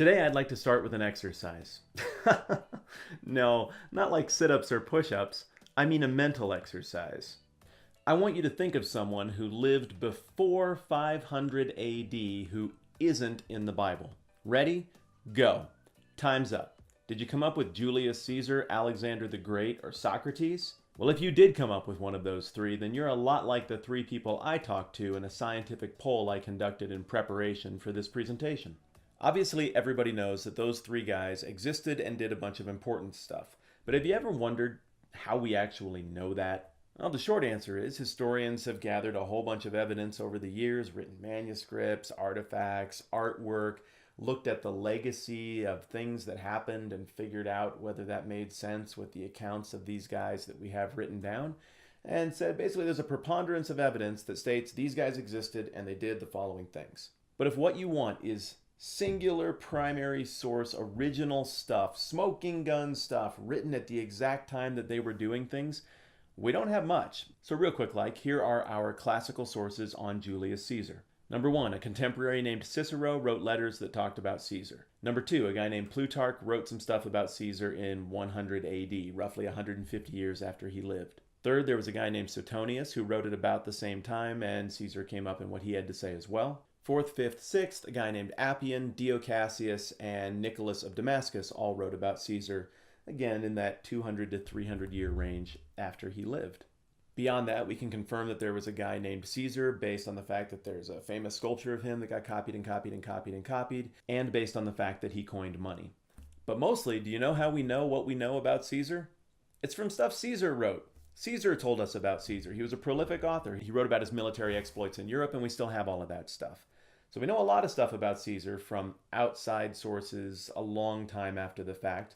Today I'd like to start with an exercise. No, not like sit ups or push ups. I mean a mental exercise. I want you to think of someone who lived before 500 AD who isn't in the Bible. Ready? Go. Time's up. Did you come up with Julius Caesar, Alexander the Great, or Socrates? Well, if you did come up with one of those three, then you're a lot like the three people I talked to in a scientific poll I conducted in preparation for this presentation. Obviously, everybody knows that those three guys existed and did a bunch of important stuff. But have you ever wondered how we actually know that? Well, the short answer is historians have gathered a whole bunch of evidence over the years, written manuscripts, artifacts, artwork, looked at the legacy of things that happened and figured out whether that made sense with the accounts of these guys that we have written down, and said basically there's a preponderance of evidence that states these guys existed and they did the following things. But if what you want is singular primary source original stuff, smoking gun stuff written at the exact time that they were doing things, we don't have much. So real quick, here are our classical sources on Julius Caesar. Number one, a contemporary named Cicero wrote letters that talked about Caesar. Number two, a guy named Plutarch wrote some stuff about Caesar in 100 AD, roughly 150 years after he lived. Third, there was a guy named Suetonius who wrote it about the same time, and Caesar came up in what he had to say as well. Fourth, fifth, sixth, a guy named Appian, Dio Cassius, and Nicholas of Damascus all wrote about Caesar, again in that 200 to 300 year range after he lived. Beyond that, we can confirm that there was a guy named Caesar based on the fact that there's a famous sculpture of him that got copied and copied and copied and copied, and based on the fact that he coined money. But mostly, do you know how we know what we know about Caesar? It's from stuff Caesar wrote. Caesar told us about Caesar. He was a prolific author. He wrote about his military exploits in Europe, and we still have all of that stuff. So we know a lot of stuff about Caesar from outside sources a long time after the fact,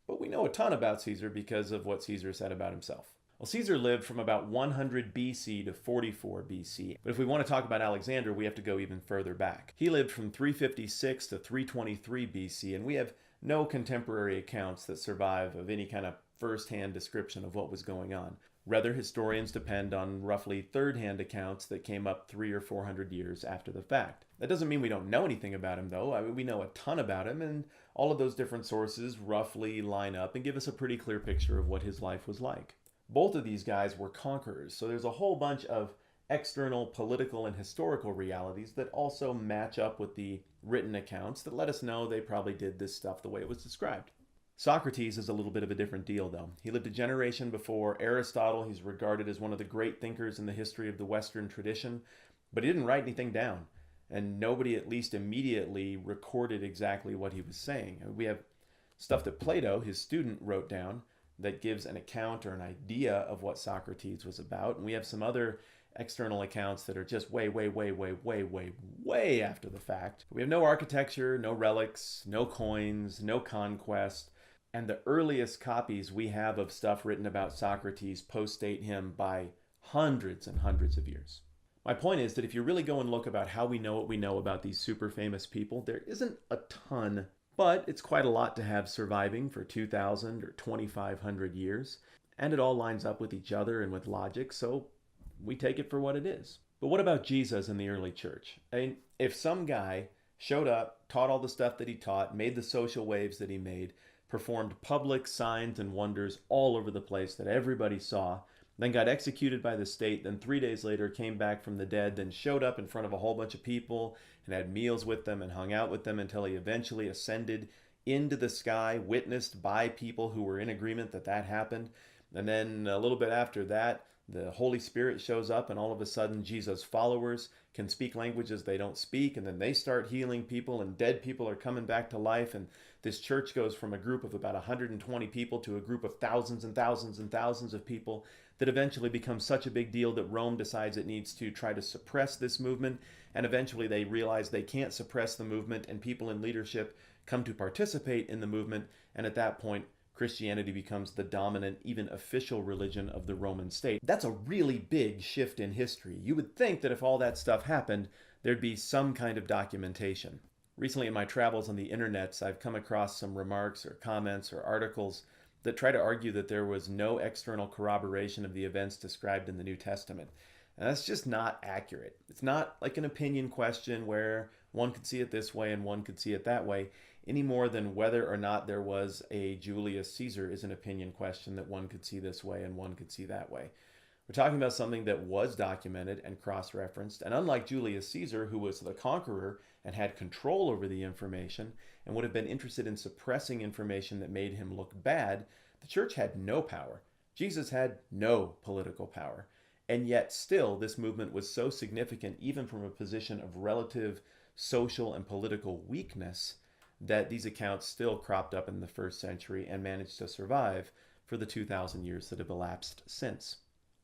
but we know a ton about Caesar because of what Caesar said about himself. Well, Caesar lived from about 100 BC to 44 BC, but if we want to talk about Alexander, we have to go even further back. He lived from 356 to 323 BC, and we have no contemporary accounts that survive of any kind of first-hand description of what was going on. Rather, historians depend on roughly third-hand accounts that came up 300 or 400 years after the fact. That doesn't mean we don't know anything about him, though. I mean, we know a ton about him, and all of those different sources roughly line up and give us a pretty clear picture of what his life was like. Both of these guys were conquerors, so there's a whole bunch of external political and historical realities that also match up with the written accounts that let us know they probably did this stuff the way it was described. Socrates is a little bit of a different deal, though. He lived a generation before Aristotle. He's regarded as one of the great thinkers in the history of the Western tradition, but he didn't write anything down, and nobody, at least immediately, recorded exactly what he was saying. We have stuff that Plato, his student, wrote down that gives an account or an idea of what Socrates was about, and we have some other external accounts that are just way after the fact. We have no architecture, no relics, no coins, no conquest. And the earliest copies we have of stuff written about Socrates post-date him by hundreds and hundreds of years. My point is that if you really go and look about how we know what we know about these super famous people, there isn't a ton, but it's quite a lot to have surviving for 2,000 or 2,500 years. And it all lines up with each other and with logic, so we take it for what it is. But what about Jesus in the early church? I mean, if some guy showed up, taught all the stuff that he taught, made the social waves that he made, performed public signs and wonders all over the place that everybody saw, then got executed by the state, then 3 days later came back from the dead, then showed up in front of a whole bunch of people and had meals with them and hung out with them until he eventually ascended into the sky, witnessed by people who were in agreement that that happened. And then a little bit after that, the Holy Spirit shows up, and all of a sudden Jesus' followers can speak languages they don't speak, and then they start healing people, and dead people are coming back to life, and this church goes from a group of about 120 people to a group of thousands and thousands and thousands of people that eventually becomes such a big deal that Rome decides it needs to try to suppress this movement, and eventually they realize they can't suppress the movement, and people in leadership come to participate in the movement, and at that point Christianity becomes the dominant, even official religion of the Roman state. That's a really big shift in history. You would think that if all that stuff happened, there'd be some kind of documentation. Recently in my travels on the internets, I've come across some remarks or comments or articles that try to argue that there was no external corroboration of the events described in the New Testament. And that's just not accurate. It's not like an opinion question where One could see it this way and one could see it that way, any more than whether or not there was a Julius Caesar is an opinion question that one could see this way and one could see that way. We're talking about something that was documented and cross-referenced, and unlike Julius Caesar, who was the conqueror and had control over the information and would have been interested in suppressing information that made him look bad, the church had no power. Jesus had no political power. And yet still, this movement was so significant, even from a position of relative social and political weakness, that these accounts still cropped up in the first century and managed to survive for the 2,000 years that have elapsed since.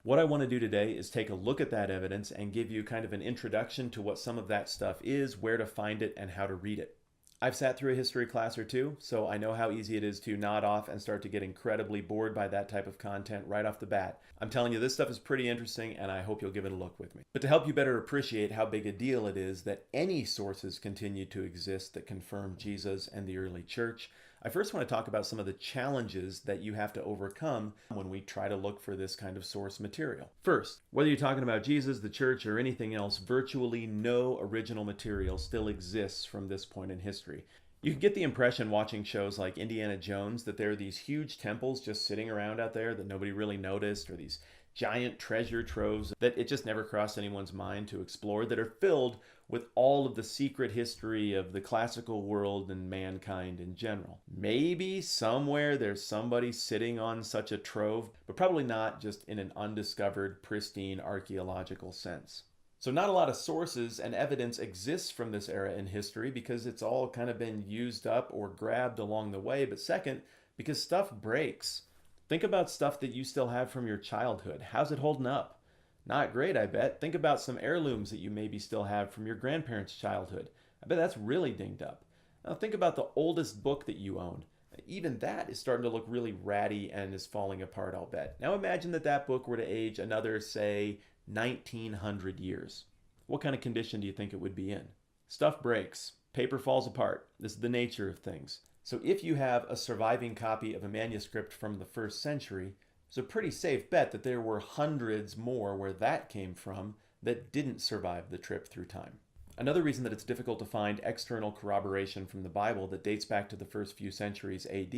What I want to do today is take a look at that evidence and give you kind of an introduction to what some of that stuff is, where to find it, and how to read it. I've sat through a history class or two, so I know how easy it is to nod off and start to get incredibly bored by that type of content right off the bat. I'm telling you, this stuff is pretty interesting, and I hope you'll give it a look with me. But to help you better appreciate how big a deal it is that any sources continue to exist that confirm Jesus and the early church, I first want to talk about some of the challenges that you have to overcome when we try to look for this kind of source material. First, whether you're talking about Jesus, the church, or anything else, virtually no original material still exists from this point in history. You can get the impression watching shows like Indiana Jones that there are these huge temples just sitting around out there that nobody really noticed, or these giant treasure troves that it just never crossed anyone's mind to explore, that are filled with all of the secret history of the classical world and mankind in general. Maybe somewhere there's somebody sitting on such a trove, but probably not just in an undiscovered, pristine archaeological sense. So not a lot of sources and evidence exists from this era in history because it's all kind of been used up or grabbed along the way. But second, because stuff breaks. Think about stuff that you still have from your childhood. How's it holding up? Not great, I bet. Think about some heirlooms that you maybe still have from your grandparents' childhood. I bet that's really dinged up. Now think about the oldest book that you own. Even that is starting to look really ratty and is falling apart, I'll bet. Now imagine that that book were to age another, say, 1900 years. What kind of condition do you think it would be in? Stuff breaks. Paper falls apart. This is the nature of things. So if you have a surviving copy of a manuscript from the first century, it's a pretty safe bet that there were hundreds more where that came from that didn't survive the trip through time. Another reason that it's difficult to find external corroboration from the Bible that dates back to the first few centuries AD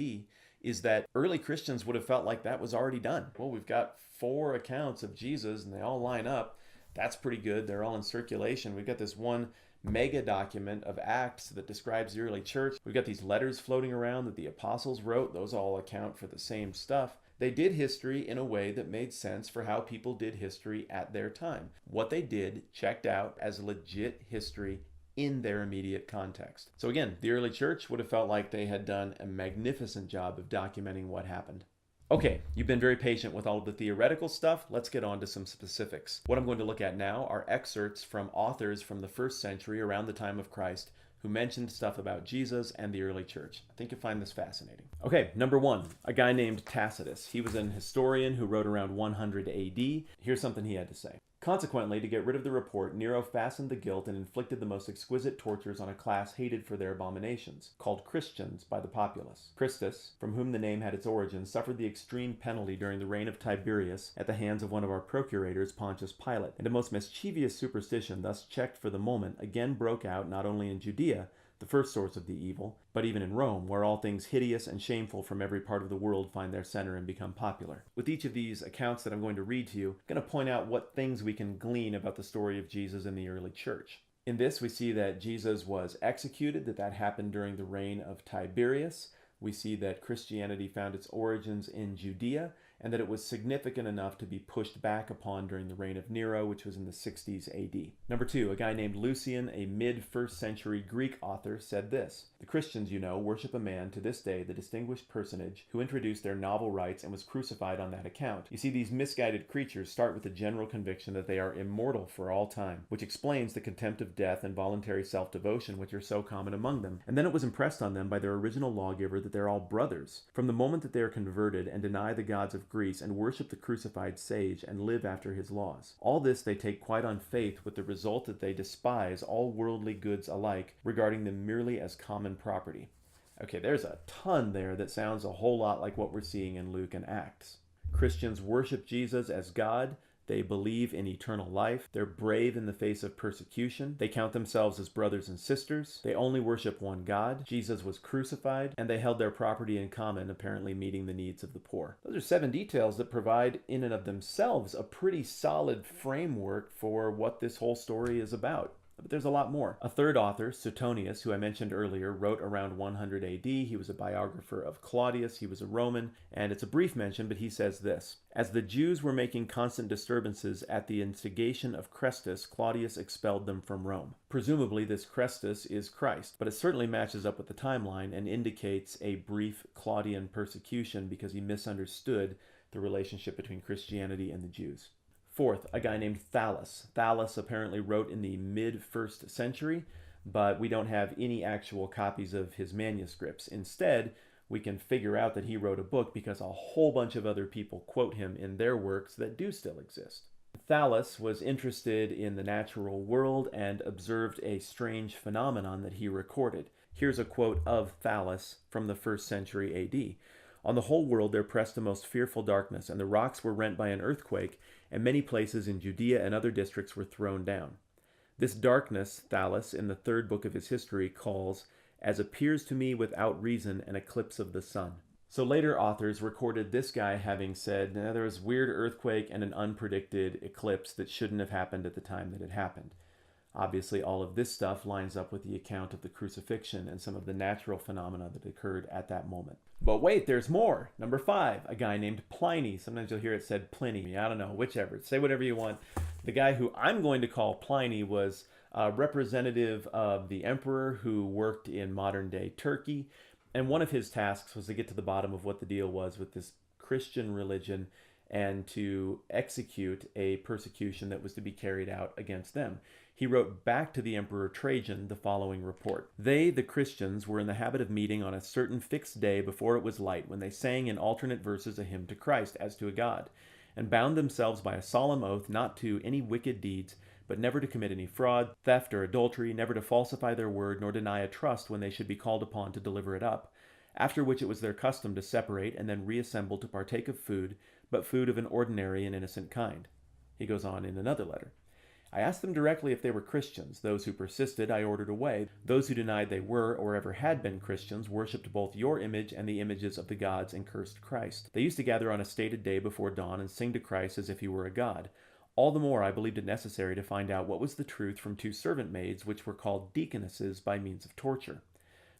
is that early Christians would have felt like that was already done. Well, we've got 4 accounts of Jesus and they all line up. That's pretty good. They're all in circulation. We've got this one mega document of Acts that describes the early church. We've got these letters floating around that the apostles wrote. Those all account for the same stuff. They did history in a way that made sense for how people did history at their time. What they did checked out as legit history in their immediate context. So again, the early church would have felt like they had done a magnificent job of documenting what happened. Okay, you've been very patient with all of the theoretical stuff. Let's get on to some specifics. What I'm going to look at now are excerpts from authors from the first century around the time of Christ who mentioned stuff about Jesus and the early church. I think you'll find this fascinating. Okay, number 1, a guy named Tacitus. He was an historian who wrote around 100 AD. Here's something he had to say. Consequently, to get rid of the report, Nero fastened the guilt and inflicted the most exquisite tortures on a class hated for their abominations, called Christians by the populace. Christus, from whom the name had its origin, suffered the extreme penalty during the reign of Tiberius at the hands of one of our procurators, Pontius Pilate, and a most mischievous superstition, thus checked for the moment, again broke out not only in Judea, the first source of the evil, but even in Rome, where all things hideous and shameful from every part of the world find their center and become popular. With each of these accounts that I'm going to read to you, I'm going to point out what things we can glean about the story of Jesus in the early church. In this, we see that Jesus was executed, that happened during the reign of Tiberius. We see that Christianity found its origins in Judea, and that it was significant enough to be pushed back upon during the reign of Nero, which was in the 60s AD. Number 2, a guy named Lucian, a mid-1st century Greek author, said this: "The Christians, you know, worship a man to this day, the distinguished personage who introduced their novel rites and was crucified on that account. You see, these misguided creatures start with the general conviction that they are immortal for all time, which explains the contempt of death and voluntary self-devotion which are so common among them. And then it was impressed on them by their original lawgiver that they're all brothers. From the moment that they are converted and deny the gods of Greece and worship the crucified sage and live after his laws. All this they take quite on faith, with the result that they despise all worldly goods alike, regarding them merely as common property." Okay, there's a ton there that sounds a whole lot like what we're seeing in Luke and Acts. Christians worship Jesus as God, They believe in eternal life. They're brave in the face of persecution. They count themselves as brothers and sisters. They only worship one God. Jesus was crucified, and they held their property in common, apparently meeting the needs of the poor. Those are 7 details that provide, in and of themselves, a pretty solid framework for what this whole story is about. But there's a lot more. A third author, Suetonius, who I mentioned earlier, wrote around 100 AD. He was a biographer of Claudius. He was a Roman, and it's a brief mention, but he says this: "As the Jews were making constant disturbances at the instigation of Chrestus, Claudius expelled them from Rome." Presumably this Chrestus is Christ, but it certainly matches up with the timeline and indicates a brief Claudian persecution because he misunderstood the relationship between Christianity and the Jews. Fourth, a guy named Thallus. Thallus apparently wrote in the mid-1st century, but we don't have any actual copies of his manuscripts. Instead, we can figure out that he wrote a book because a whole bunch of other people quote him in their works that do still exist. Thallus was interested in the natural world and observed a strange phenomenon that he recorded. Here's a quote of Thallus from the 1st century AD. "On the whole world there pressed a most fearful darkness, and the rocks were rent by an earthquake, and many places in Judea and other districts were thrown down. This darkness Thallus, in the 3rd book of his history, calls, as appears to me without reason, an eclipse of the sun." So later authors recorded this guy having said, there was a weird earthquake and an unpredicted eclipse that shouldn't have happened at the time that it happened. Obviously, all of this stuff lines up with the account of the crucifixion and some of the natural phenomena that occurred at that moment. But wait, there's more. Number 5, a guy named Pliny. Sometimes you'll hear it said Pliny. I don't know, whichever. Say whatever you want. The guy who I'm going to call Pliny was a representative of the emperor who worked in modern-day Turkey. And one of his tasks was to get to the bottom of what the deal was with this Christian religion and to execute a persecution that was to be carried out against them. He wrote back to the Emperor Trajan the following report. "They, the Christians, were in the habit of meeting on a certain fixed day before it was light, when they sang in alternate verses a hymn to Christ as to a God, and bound themselves by a solemn oath not to any wicked deeds, but never to commit any fraud, theft, or adultery, never to falsify their word, nor deny a trust when they should be called upon to deliver it up. After which it was their custom to separate and then reassemble to partake of food, but food of an ordinary and innocent kind." He goes on in another letter. "I asked them directly if they were Christians. Those who persisted I ordered away. Those who denied they were or ever had been Christians worshipped both your image and the images of the gods and cursed Christ. They used to gather on a stated day before dawn and sing to Christ as if he were a god. All the more I believed it necessary to find out what was the truth from 2 servant maids which were called deaconesses by means of torture.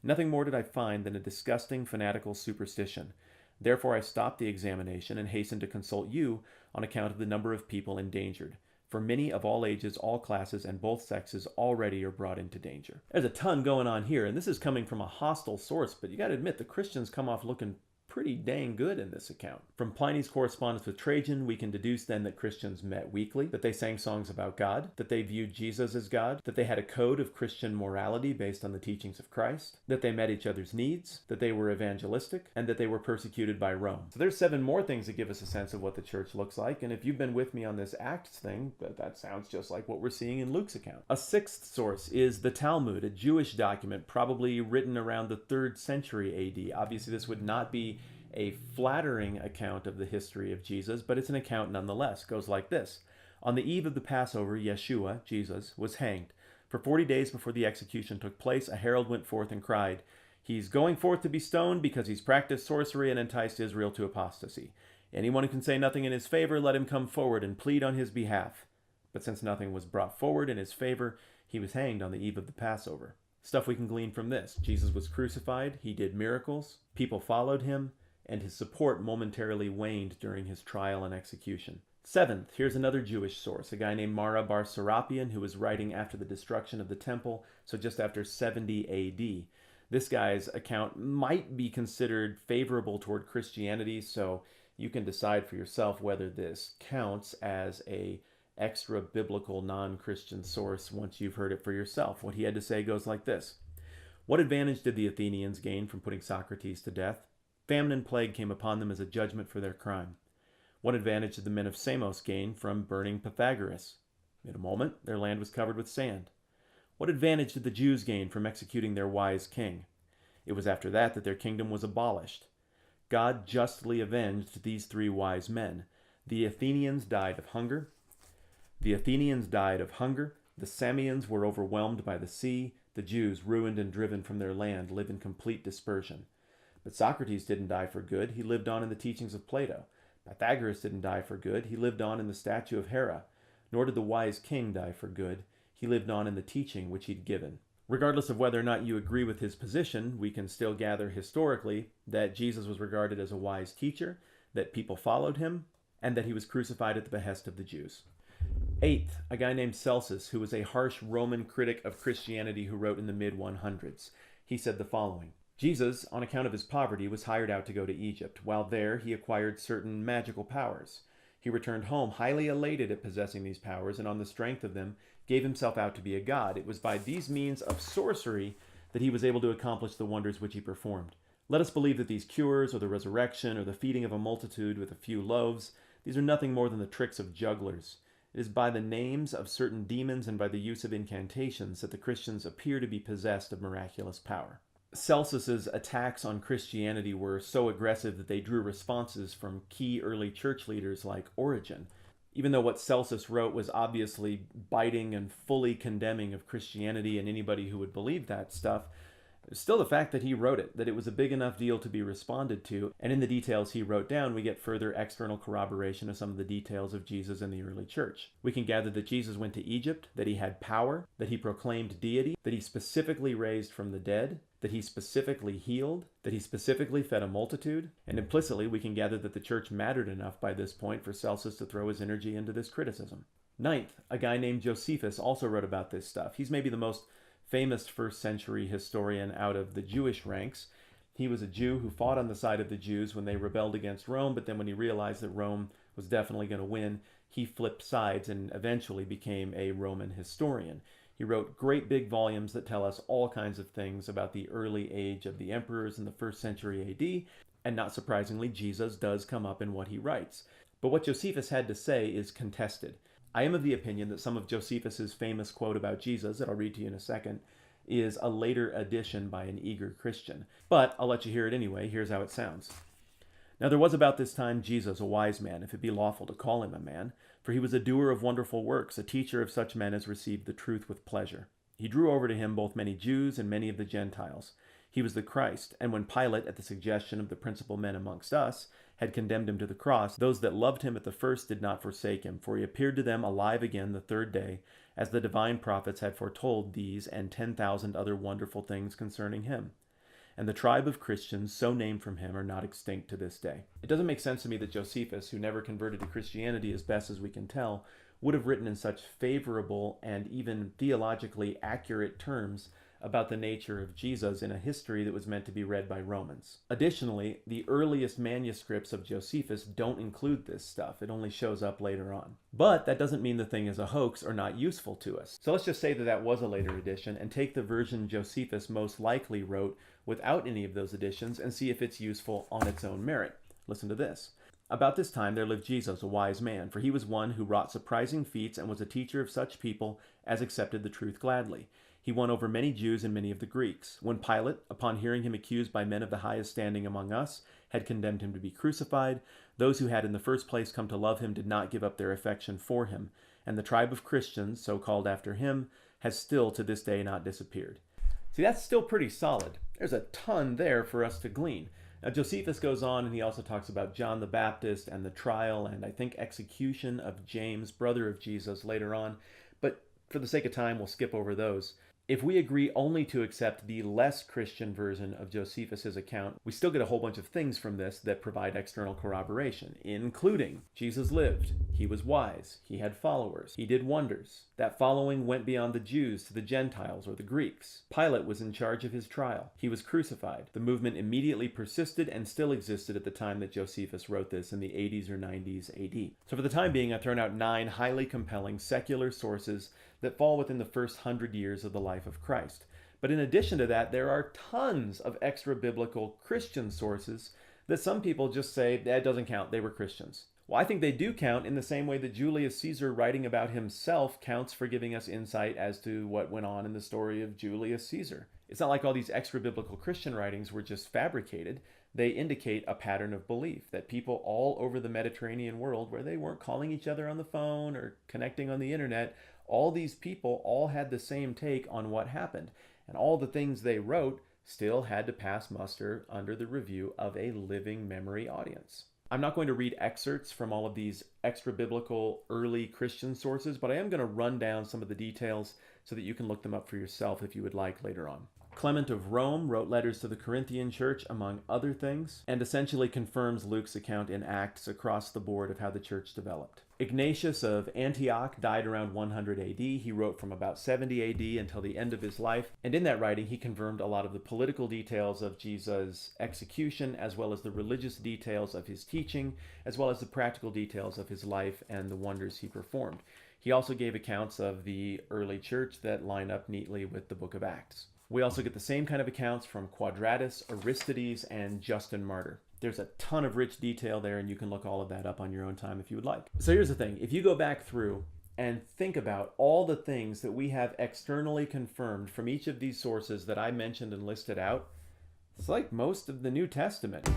Nothing more did I find than a disgusting fanatical superstition. Therefore I stopped the examination and hastened to consult you on account of the number of people endangered. For many of all ages, all classes, and both sexes already are brought into danger." There's a ton going on here, and this is coming from a hostile source, but you got to admit the Christians come off looking pretty dang good in this account. From Pliny's correspondence with Trajan, we can deduce then that Christians met weekly, that they sang songs about God, that they viewed Jesus as God, that they had a code of Christian morality based on the teachings of Christ, that they met each other's needs, that they were evangelistic, and that they were persecuted by Rome. So there's 7 more things that give us a sense of what the church looks like, and if you've been with me on this Acts thing, that sounds just like what we're seeing in Luke's account. A 6th source is the Talmud, a Jewish document probably written around the 3rd century AD. Obviously this would not be a flattering account of the history of Jesus, but it's an account nonetheless. It goes like this. "On the eve of the Passover, Yeshua, Jesus, was hanged. For 40 days before the execution took place, a herald went forth and cried, 'He's going forth to be stoned because he's practiced sorcery and enticed Israel to apostasy. Anyone who can say nothing in his favor, let him come forward and plead on his behalf.' But since nothing was brought forward in his favor, he was hanged on the eve of the Passover." Stuff we can glean from this. Jesus was crucified, he did miracles, people followed him, and his support momentarily waned during his trial and execution. 7th, here's another Jewish source, a guy named Mara bar Serapion, who was writing after the destruction of the temple, so just after 70 AD. This guy's account might be considered favorable toward Christianity, so you can decide for yourself whether this counts as a extra biblical non-Christian source once you've heard it for yourself. What he had to say goes like this. "What advantage did the Athenians gain from putting Socrates to death? Famine and plague came upon them as a judgment for their crime. What advantage did the men of Samos gain from burning Pythagoras? In a moment, their land was covered with sand. What advantage did the Jews gain from executing their wise king? It was after that that their kingdom was abolished. God justly avenged these 3 wise men. The Athenians died of hunger. The Athenians died of hunger. The Samians were overwhelmed by the sea. The Jews, ruined and driven from their land, live in complete dispersion. But Socrates didn't die for good. He lived on in the teachings of Plato. Pythagoras didn't die for good. He lived on in the statue of Hera. Nor did the wise king die for good. He lived on in the teaching which he'd given. Regardless of whether or not you agree with his position, we can still gather historically that Jesus was regarded as a wise teacher, that people followed him, and that he was crucified at the behest of the Jews. Eighth, a guy named Celsus, who was a harsh Roman critic of Christianity who wrote in the mid-100s. He said the following: Jesus, on account of his poverty, was hired out to go to Egypt. While there, he acquired certain magical powers. He returned home highly elated at possessing these powers, and on the strength of them, gave himself out to be a god. It was by these means of sorcery that he was able to accomplish the wonders which he performed. Let us believe that these cures, or the resurrection, or the feeding of a multitude with a few loaves, these are nothing more than the tricks of jugglers. It is by the names of certain demons and by the use of incantations that the Christians appear to be possessed of miraculous power. Celsus's attacks on Christianity were so aggressive that they drew responses from key early church leaders like Origen. Even though what Celsus wrote was obviously biting and fully condemning of Christianity and anybody who would believe that stuff, still the fact that he wrote it, that it was a big enough deal to be responded to, and in the details he wrote down, we get further external corroboration of some of the details of Jesus in the early church. We can gather that Jesus went to Egypt, that he had power, that he proclaimed deity, that he specifically raised from the dead, that he specifically healed, that he specifically fed a multitude, and implicitly we can gather that the church mattered enough by this point for Celsus to throw his energy into this criticism. Ninth, a guy named Josephus also wrote about this stuff. He's maybe the most famous first century historian out of the Jewish ranks. He was a Jew who fought on the side of the Jews when they rebelled against Rome, but then when he realized that Rome was definitely going to win, he flipped sides and eventually became a Roman historian. He wrote great big volumes that tell us all kinds of things about the early age of the emperors in the 1st century AD, and not surprisingly, Jesus does come up in what he writes. But what Josephus had to say is contested. I am of the opinion that some of Josephus's famous quote about Jesus, that I'll read to you in a second, is a later addition by an eager Christian. But I'll let you hear it anyway. Here's how it sounds. Now there was about this time Jesus, a wise man, if it be lawful to call him a man, for he was a doer of wonderful works, a teacher of such men as received the truth with pleasure. He drew over to him both many Jews and many of the Gentiles. He was the Christ, and when Pilate, at the suggestion of the principal men amongst us, had condemned him to the cross, those that loved him at the first did not forsake him, for he appeared to them alive again the 3rd day, as the divine prophets had foretold these and 10,000 other wonderful things concerning him. And the tribe of Christians, so named from him, are not extinct to this day. It doesn't make sense to me that Josephus, who never converted to Christianity as best as we can tell, would have written in such favorable and even theologically accurate terms about the nature of Jesus in a history that was meant to be read by Romans. Additionally, the earliest manuscripts of Josephus don't include this stuff. It only shows up later on. But that doesn't mean the thing is a hoax or not useful to us. So let's just say that that was a later edition and take the version Josephus most likely wrote without any of those additions and see if it's useful on its own merit. Listen to this. About this time there lived Jesus, a wise man, for he was one who wrought surprising feats and was a teacher of such people as accepted the truth gladly. He won over many Jews and many of the Greeks. When Pilate, upon hearing him accused by men of the highest standing among us, had condemned him to be crucified, those who had in the first place come to love him did not give up their affection for him, and the tribe of Christians, so called after him, has still to this day not disappeared. See, that's still pretty solid. There's a ton there for us to glean. Now, Josephus goes on and he also talks about John the Baptist and the trial and I think execution of James, brother of Jesus, later on. But for the sake of time, we'll skip over those. If we agree only to accept the less Christian version of Josephus's account, we still get a whole bunch of things from this that provide external corroboration, including Jesus lived, he was wise, he had followers, he did wonders. That following went beyond the Jews to the Gentiles or the Greeks. Pilate was in charge of his trial. He was crucified. The movement immediately persisted and still existed at the time that Josephus wrote this in the 80s or 90s AD. So for the time being, I've thrown out 9 highly compelling secular sources that fall within the first 100 years of the life of Christ. But in addition to that, there are tons of extra-biblical Christian sources that some people just say, that doesn't count, they were Christians. Well, I think they do count in the same way that Julius Caesar writing about himself counts for giving us insight as to what went on in the story of Julius Caesar. It's not like all these extra biblical Christian writings were just fabricated. They indicate a pattern of belief that people all over the Mediterranean world, where they weren't calling each other on the phone or connecting on the internet, all these people all had the same take on what happened. And all the things they wrote still had to pass muster under the review of a living memory audience. I'm not going to read excerpts from all of these extra biblical early Christian sources, but I am going to run down some of the details so that you can look them up for yourself if you would like later on. Clement of Rome wrote letters to the Corinthian church, among other things, and essentially confirms Luke's account in Acts across the board of how the church developed. Ignatius of Antioch died around 100 AD. He wrote from about 70 AD until the end of his life, and in that writing he confirmed a lot of the political details of Jesus' execution, as well as the religious details of his teaching, as well as the practical details of his life and the wonders he performed. He also gave accounts of the early church that line up neatly with the book of Acts. We also get the same kind of accounts from Quadratus, Aristides, and Justin Martyr. There's a ton of rich detail there, and you can look all of that up on your own time if you would like. So here's the thing. If you go back through and think about all the things that we have externally confirmed from each of these sources that I mentioned and listed out, it's like most of the New Testament.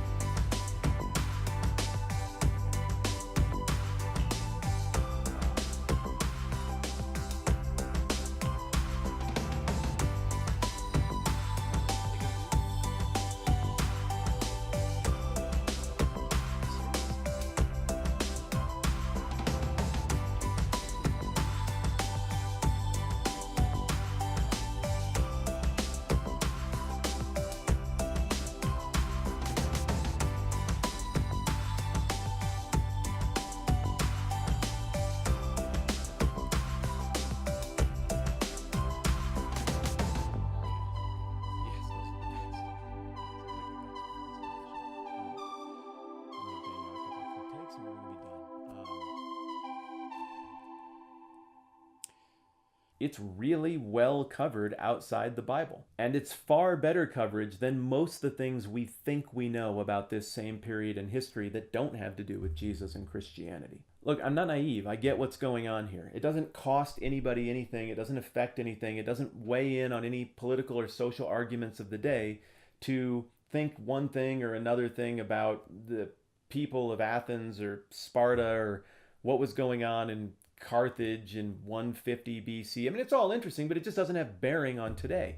It's really well covered outside the Bible. And it's far better coverage than most of the things we think we know about this same period in history that don't have to do with Jesus and Christianity. Look, I'm not naive. I get what's going on here. It doesn't cost anybody anything. It doesn't affect anything. It doesn't weigh in on any political or social arguments of the day to think one thing or another thing about the people of Athens or Sparta or what was going on in Carthage in 150 BC. I mean, it's all interesting, but it just doesn't have bearing on today.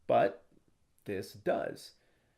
But this does.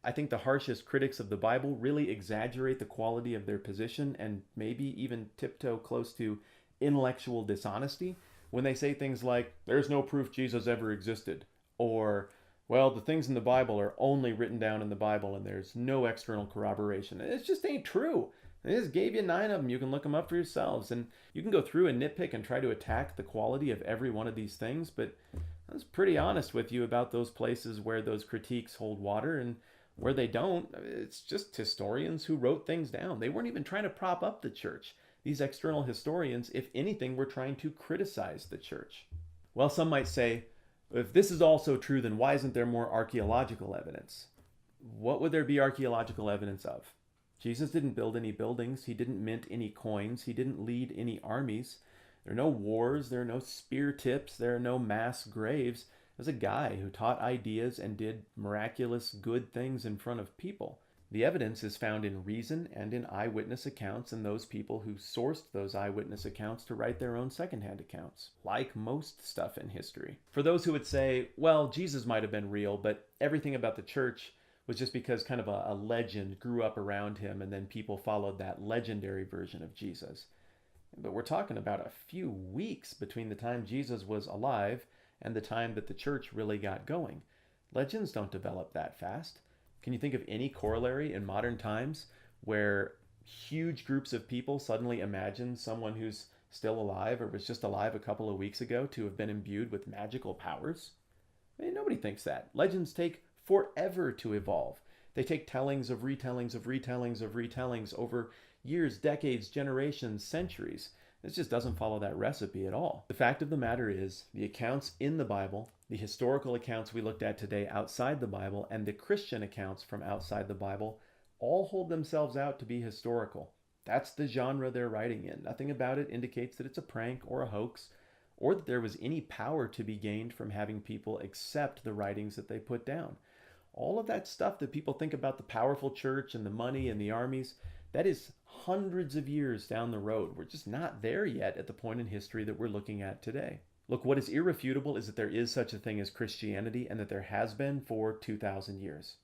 I think the harshest critics of the Bible really exaggerate the quality of their position and maybe even tiptoe close to intellectual dishonesty when they say things like, there's no proof Jesus ever existed, or, well, the things in the Bible are only written down in the Bible and there's no external corroboration. It just ain't true. I just gave you 9 of them. You can look them up for yourselves. And you can go through and nitpick and try to attack the quality of every one of these things. But I was pretty honest with you about those places where those critiques hold water, and where they don't, it's just historians who wrote things down. They weren't even trying to prop up the church. These external historians, if anything, were trying to criticize the church. Well, some might say, if this is also true, then why isn't there more archaeological evidence? What would there be archaeological evidence of? Jesus didn't build any buildings. He didn't mint any coins. He didn't lead any armies. There are no wars. There are no spear tips. There are no mass graves. There's a guy who taught ideas and did miraculous good things in front of people. The evidence is found in reason and in eyewitness accounts and those people who sourced those eyewitness accounts to write their own secondhand accounts, like most stuff in history. For those who would say, well, Jesus might have been real, but everything about the church was just because kind of a legend grew up around him and then people followed that legendary version of Jesus. But we're talking about a few weeks between the time Jesus was alive and the time that the church really got going. Legends don't develop that fast. Can you think of any corollary in modern times where huge groups of people suddenly imagine someone who's still alive or was just alive a couple of weeks ago to have been imbued with magical powers? I mean, nobody thinks that. Legends take forever to evolve. They take tellings of retellings of retellings of retellings over years, decades, generations, centuries. This just doesn't follow that recipe at all. The fact of the matter is, the accounts in the Bible, the historical accounts we looked at today outside the Bible, and the Christian accounts from outside the Bible all hold themselves out to be historical. That's the genre they're writing in. Nothing about it indicates that it's a prank or a hoax or that there was any power to be gained from having people accept the writings that they put down. All of that stuff that people think about the powerful church and the money and the armies, that is hundreds of years down the road. We're just not there yet at the point in history that we're looking at today. Look, what is irrefutable is that there is such a thing as Christianity and that there has been for 2,000 years.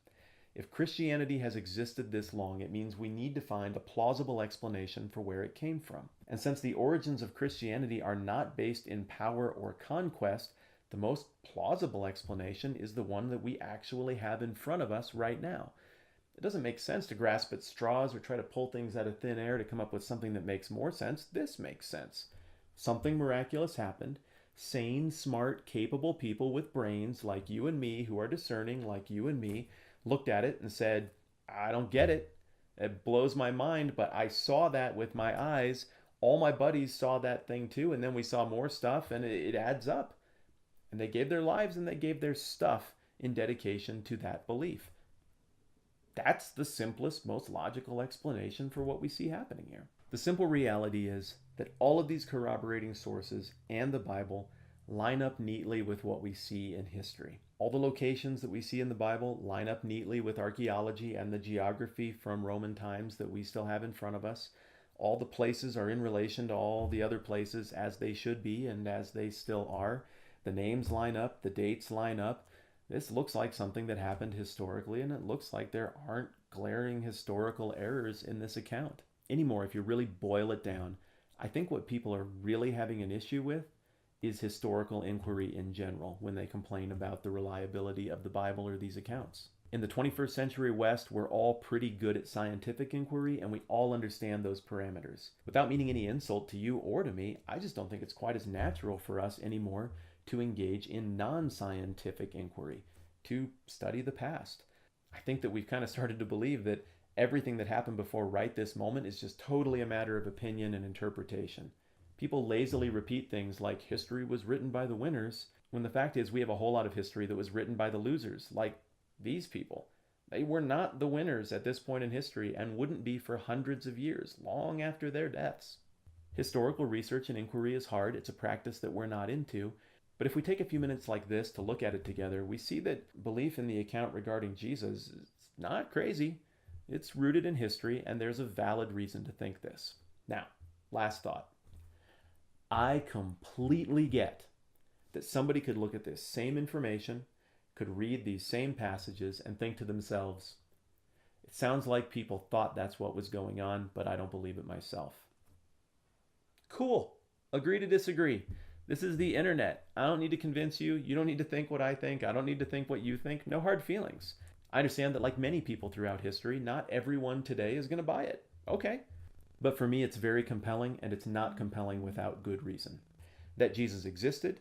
If Christianity has existed this long, it means we need to find a plausible explanation for where it came from. And since the origins of Christianity are not based in power or conquest, the most plausible explanation is the one that we actually have in front of us right now. It doesn't make sense to grasp at straws or try to pull things out of thin air to come up with something that makes more sense. This makes sense. Something miraculous happened. Sane, smart, capable people with brains like you and me, who are discerning like you and me, looked at it and said, I don't get it. It blows my mind, but I saw that with my eyes. All my buddies saw that thing too, and then we saw more stuff, and it adds up. And they gave their lives and they gave their stuff in dedication to that belief. That's the simplest, most logical explanation for what we see happening here. The simple reality is that all of these corroborating sources and the Bible line up neatly with what we see in history. All the locations that we see in the Bible line up neatly with archaeology and the geography from Roman times that we still have in front of us. All the places are in relation to all the other places as they should be and as they still are. The names line up, the dates line up. This looks like something that happened historically, and it looks like there aren't glaring historical errors in this account. Anymore, if you really boil it down, I think what people are really having an issue with is historical inquiry in general when they complain about the reliability of the Bible or these accounts. In the 21st century West, we're all pretty good at scientific inquiry, and we all understand those parameters. Without meaning any insult to you or to me, I just don't think it's quite as natural for us anymore to engage in non-scientific inquiry, to study the past. I think that we've kind of started to believe that everything that happened before right this moment is just totally a matter of opinion and interpretation. People lazily repeat things like history was written by the winners, when the fact is we have a whole lot of history that was written by the losers, like these people. They were not the winners at this point in history and wouldn't be for hundreds of years, long after their deaths. Historical research and inquiry is hard. It's a practice that we're not into. But if we take a few minutes like this to look at it together, we see that belief in the account regarding Jesus is not crazy. It's rooted in history, and there's a valid reason to think this. Now, last thought. I completely get that somebody could look at this same information, could read these same passages, and think to themselves, it sounds like people thought that's what was going on, but I don't believe it myself. Cool. Agree to disagree. This is the internet. I don't need to convince you. You don't need to think what I think. I don't need to think what you think. No hard feelings. I understand that like many people throughout history, not everyone today is going to buy it. Okay. But for me, it's very compelling, and it's not compelling without good reason. That Jesus existed,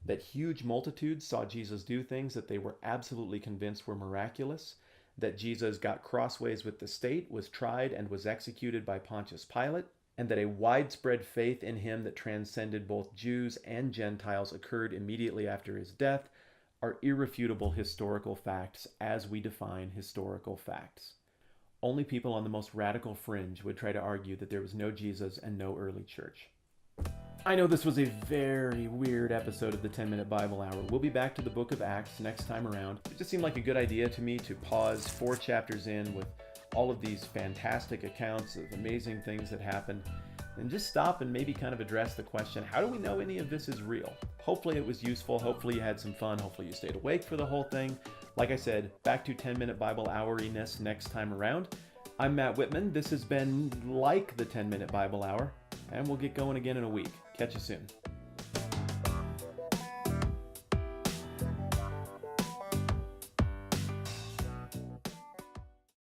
that huge multitudes saw Jesus do things that they were absolutely convinced were miraculous, that Jesus got crossways with the state, was tried, and was executed by Pontius Pilate, and that a widespread faith in him that transcended both Jews and Gentiles occurred immediately after his death are irrefutable historical facts as we define historical facts. Only people on the most radical fringe would try to argue that there was no Jesus and no early church. I know this was a very weird episode of the 10-Minute Bible Hour. We'll be back to the book of Acts next time around. It just seemed like a good idea to me to pause 4 chapters in with all of these fantastic accounts of amazing things that happened, and just stop and maybe kind of address the question, how do we know any of this is real? Hopefully it was useful. Hopefully you had some fun. Hopefully you stayed awake for the whole thing. Like I said, back to 10-Minute Bible Hour-iness next time around. I'm Matt Whitman. This has been like the 10-Minute Bible Hour, and we'll get going again in a week. Catch you soon.